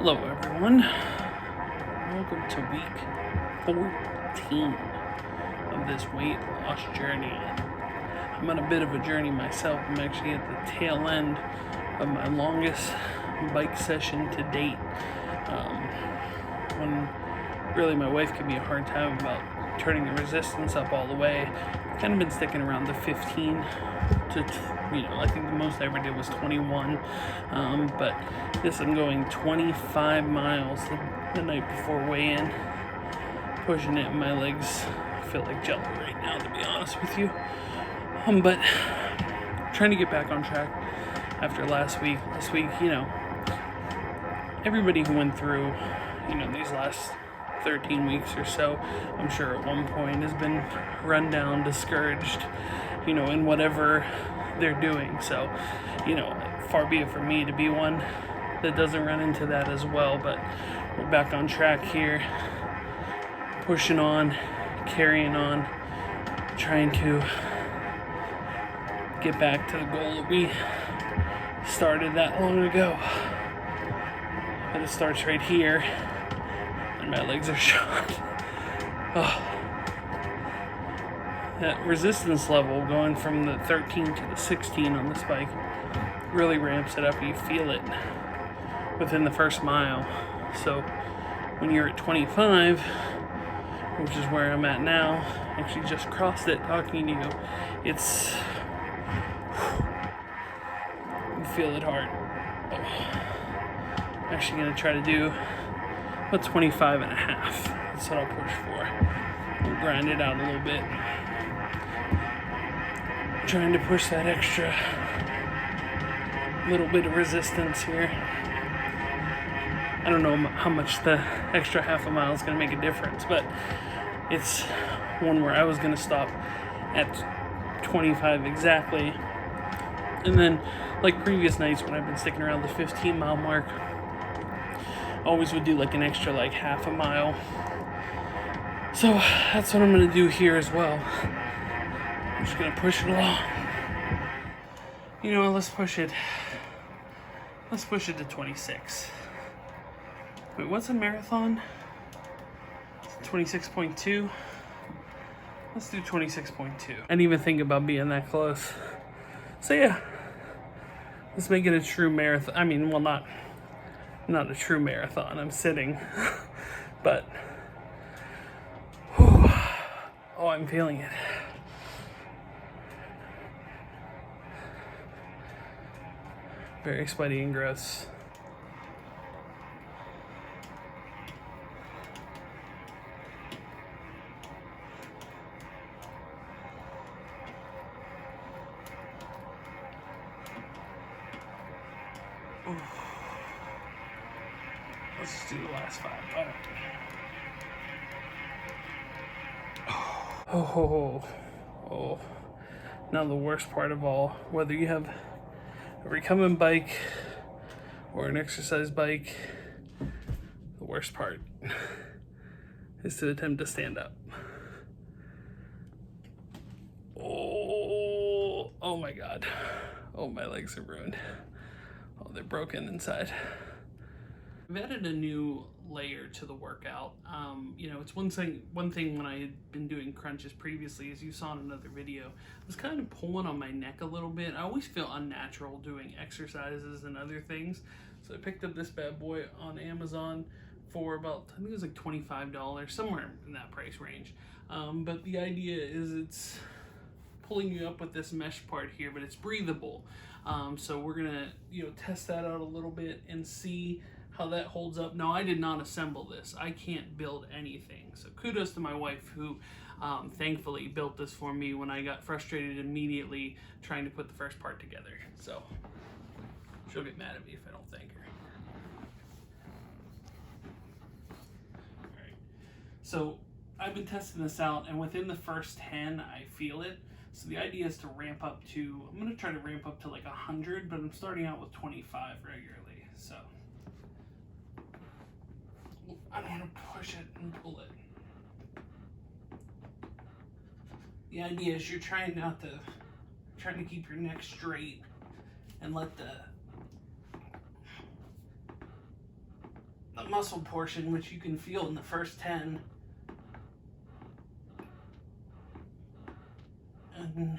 Hello everyone, welcome to week 14 of this weight loss journey. I'm on a bit of a journey myself. I'm actually at the tail end of my longest bike session to date. When really my wife gave me a hard time about turning the resistance up all the way. I've kind of been sticking around the 15 to I think the most I ever did was 21, but this I'm going 25 miles the night before weigh-in, pushing it, and my legs feel like jello right now, to be honest with you. But trying to get back on track after last week. Last week, everybody who went through, these last 13 weeks or so, I'm sure at one point has been run down, discouraged, in whatever they're doing. So, far be it from me to be one that doesn't run into that as well, but we're back on track here, pushing on, carrying on, trying to get back to the goal that we started that long ago. But it starts right here, and my legs are shot. Oh. That resistance level going from the 13 to the 16 on this bike really ramps it up. You feel it within the first mile. So when you're at 25, which is where I'm at now, actually just crossed it talking to you, it's, you feel it hard. I'm actually going to try to do about 25 and a half. That's what I'll push for. We'll grind it out a little bit. Trying to push that extra little bit of resistance here. I don't know how much the extra half a mile is going to make a difference, but it's one where I was going to stop at 25 exactly. And then, like previous nights when I've been sticking around the 15-mile mark, always would do like an extra half a mile. So that's what I'm going to do here as well. I'm just going to push it along. Let's push it. Let's push it to 26. Wait, what's a marathon? 26.2. Let's do 26.2. I didn't even think about being that close. So yeah, let's make it a true marathon. I mean, well, not a true marathon. I'm sitting, but whew, oh, I'm feeling it. Very sweaty and gross. Oof. Let's just do the last 5. Oh. Now the worst part of all, whether you have a recumbent bike or an exercise bike, the worst part is to attempt to stand up. Oh my God. Oh, my legs are ruined. Oh, they're broken inside. I've added a new layer to the workout. It's one thing when I had been doing crunches previously, as you saw in another video, I was kind of pulling on my neck a little bit. I always feel unnatural doing exercises and other things. So I picked up this bad boy on Amazon for about, I think it was like $25, somewhere in that price range. But the idea is it's pulling you up with this mesh part here, but it's breathable. So we're gonna, test that out a little bit and see how that holds up. Now, I did not assemble this. I can't build anything. So kudos to my wife who thankfully built this for me when I got frustrated immediately trying to put the first part together. So she'll get mad at me if I don't thank her. All right. So I've been testing this out, and within the first 10, I feel it. So the idea is to ramp up to, I'm going to try to ramp up to like 100, but I'm starting out with 25 regularly. So I don't want to push it and pull it. The idea is you're trying to keep your neck straight and let the butt muscle portion, which you can feel in the first 10. And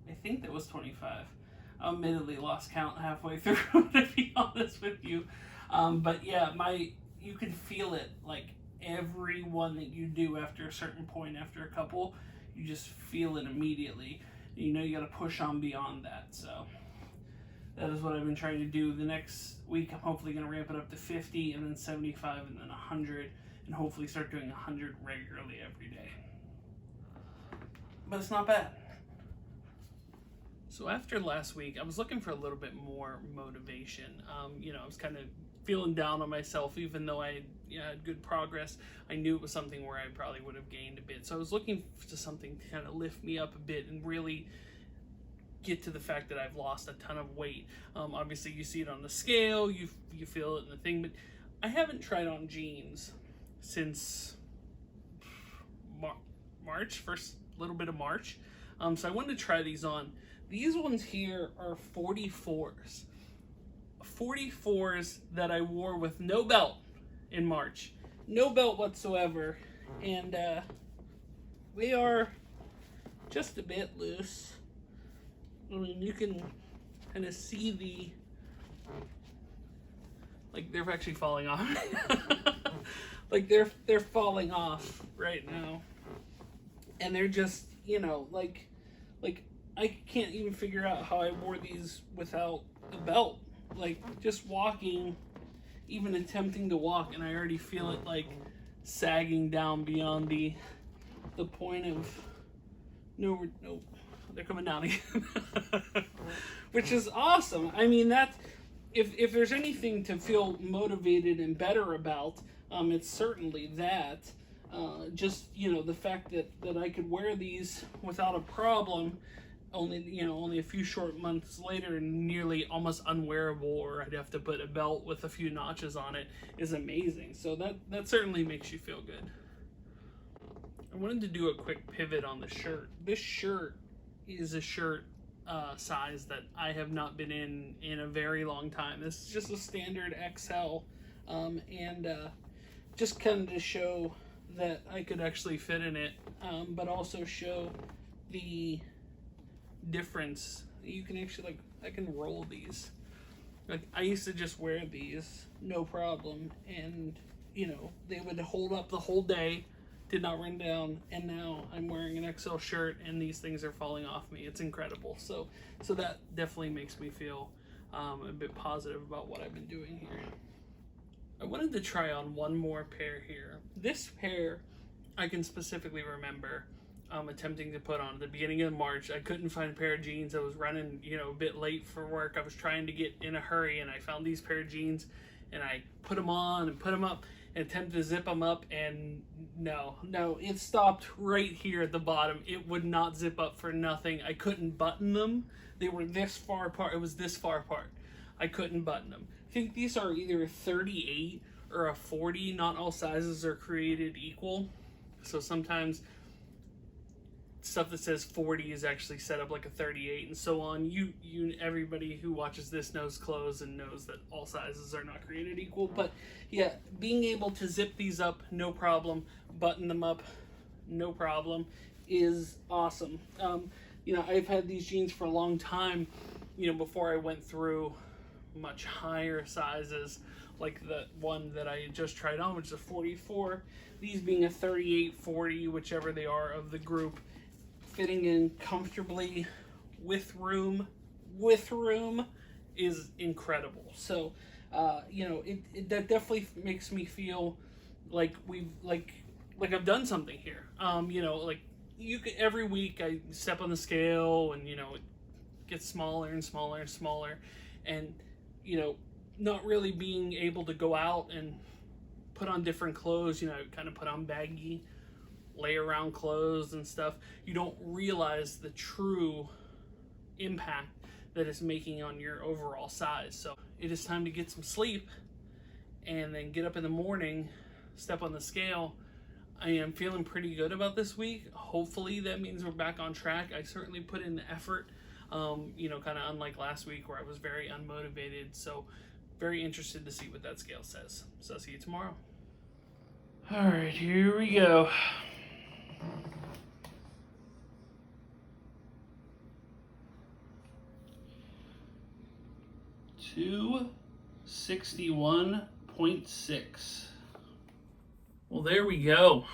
I think that was 25. I admittedly lost count halfway through, to be honest with you. But yeah, you can feel it, like every one that you do after a certain point, after a couple, you just feel it immediately. You know you got to push on beyond that. So that is what I've been trying to do. The next week, I'm hopefully going to ramp it up to 50, and then 75, and then 100, and hopefully start doing 100 regularly every day. But it's not bad. So after last week, I was looking for a little bit more motivation. I was kind of feeling down on myself, even though I had good progress. I knew it was something where I probably would have gained a bit. So I was looking to something to kind of lift me up a bit and really get to the fact that I've lost a ton of weight. Obviously, you see it on the scale, you feel it in the thing, but I haven't tried on jeans since March, first little bit of March. So I wanted to try these on. These ones here are 44s. 44s that I wore with no belt in March. No belt whatsoever. And they are just a bit loose. I mean, you can kind of see like they're actually falling off. Like they're falling off right now. And they're just, like I can't even figure out how I wore these without a belt. Like, just walking, even attempting to walk, and I already feel it, like, sagging down beyond the point of no, they're coming down again. Which is awesome. I mean, that's, if there's anything to feel motivated and better about, it's certainly that. Just, the fact that I could wear these without a problem, only a few short months later, and nearly almost unwearable, or I'd have to put a belt with a few notches on it, is amazing. So that certainly makes you feel good. I wanted to do a quick pivot on the shirt. This shirt is a shirt size that I have not been in a very long time. This is just a standard XL, and just kind of to show that I could actually fit in it, but also show the difference. You can actually, I can roll these. Like, I used to just wear these no problem, and they would hold up the whole day, did not run down, and now I'm wearing an XL shirt and these things are falling off me. It's incredible. So that definitely makes me feel a bit positive about what I've been doing here. I wanted to try on one more pair here. This pair I can specifically remember attempting to put on at the beginning of March. I couldn't find a pair of jeans. I was running, a bit late for work. I was trying to get in a hurry, and I found these pair of jeans, and I put them on and put them up and attempted to zip them up, and no, it stopped right here at the bottom. It would not zip up for nothing. I couldn't button them. They were this far apart. It was this far apart. I couldn't button them. I think these are either a 38 or a 40. Not all sizes are created equal. So sometimes stuff that says 40 is actually set up like a 38 and so on. Everybody who watches this knows clothes and knows that all sizes are not created equal. But yeah, being able to zip these up, no problem, button them up, no problem, is awesome. I've had these jeans for a long time, before I went through much higher sizes, like the one that I just tried on, which is a 44, these being a 38, 40, whichever they are of the group, fitting in comfortably with room is incredible. So that definitely makes me feel like I've done something here. Every week I step on the scale, and it gets smaller and smaller and smaller, and not really being able to go out and put on different clothes. I kind of put on baggy lay around clothes and stuff, you don't realize the true impact that it's making on your overall size. So it is time to get some sleep and then get up in the morning, step on the scale. I am feeling pretty good about this week. Hopefully that means we're back on track. I certainly put in the effort, kind of unlike last week where I was very unmotivated. So very interested to see what that scale says. So I'll see you tomorrow. All right, here we go. 261.6. Well, there we go.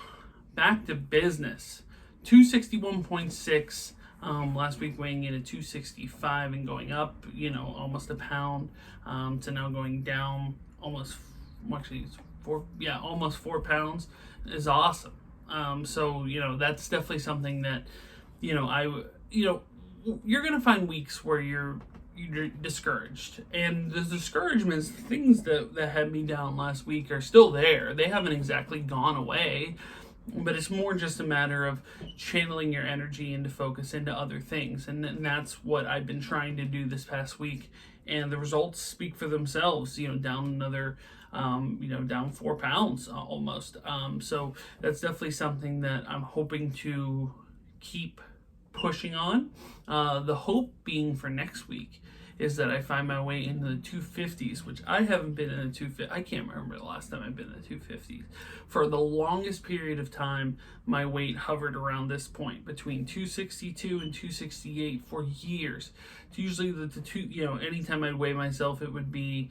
Back to business. 261.6. Last week weighing in at 265 and going up, almost a pound, to now going down almost 4 pounds is awesome. So that's definitely something that, you're gonna find weeks where you're discouraged, and the discouragements, the things that had me down last week are still there. They haven't exactly gone away, but it's more just a matter of channeling your energy into focus into other things, and that's what I've been trying to do this past week, and the results speak for themselves. Down another down 4 pounds almost. So that's definitely something that I'm hoping to keep pushing on. The hope being for next week is that I find my way into the 250s, which I haven't been in the 250s. I can't remember the last time I've been in the 250s. For the longest period of time, my weight hovered around this point, between 262 and 268 for years. It's usually anytime I'd weigh myself, it would be,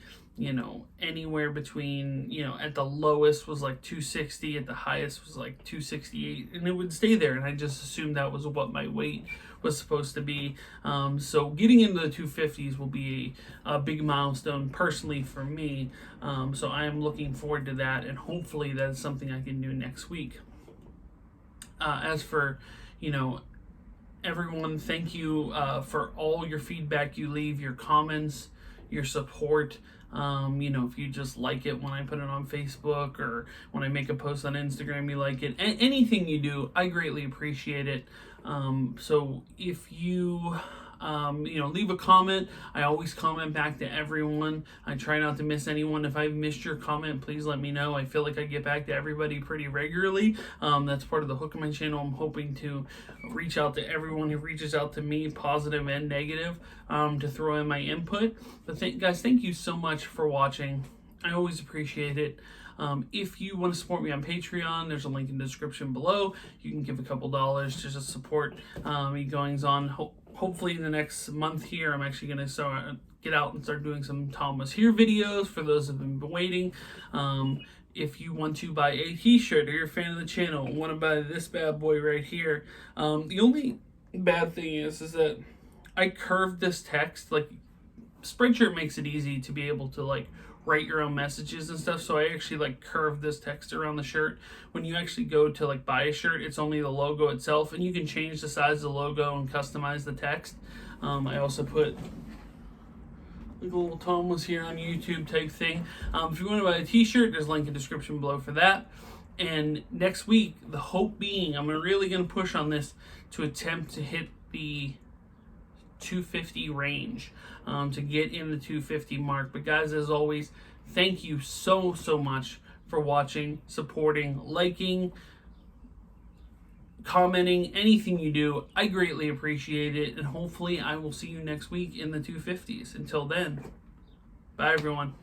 anywhere between, at the lowest was like 260, at the highest was like 268, and it would stay there, and I just assumed that was what my weight was supposed to be. So getting into the 250s will be a big milestone personally for me. So I am looking forward to that, and hopefully that's something I can do next week. As for, everyone, thank you for all your feedback you leave, your comments, your support. If you just like it when I put it on Facebook, or when I make a post on Instagram, you like it. Anything you do, I greatly appreciate it. So if you, leave a comment, I always comment back to everyone. I try not to miss anyone. If I've missed your comment, please let me know. I feel like I get back to everybody pretty regularly. That's part of the hook of my channel. I'm hoping to reach out to everyone who reaches out to me, positive and negative, to throw in my input. But guys, thank you so much for watching. I always appreciate it. If you want to support me on Patreon, there's a link in the description below. You can give a couple dollars to just support me goings on. Hopefully in the next month here, I'm actually going to get out and start doing some TomWasHere videos for those who've been waiting. If you want to buy a t-shirt, or you're a fan of the channel and want to buy this bad boy right here, the only bad thing is that I curved this text. Like, Spreadshirt makes it easy to be able to write your own messages and stuff, so I actually curved this text around the shirt. When you actually go to buy a shirt, it's only the logo itself, and you can change the size of the logo and customize the text. I also put a little TomWasHere on YouTube type thing. If you want to buy a t-shirt, there's a link in the description below for that. And next week, the hope being, I'm really going to push on this to attempt to hit the 250 range, to get in the 250 mark. But guys, as always, thank you so much for watching, supporting, liking, commenting, anything you do. I greatly appreciate it, and hopefully I will see you next week in the 250s. Until then, bye everyone.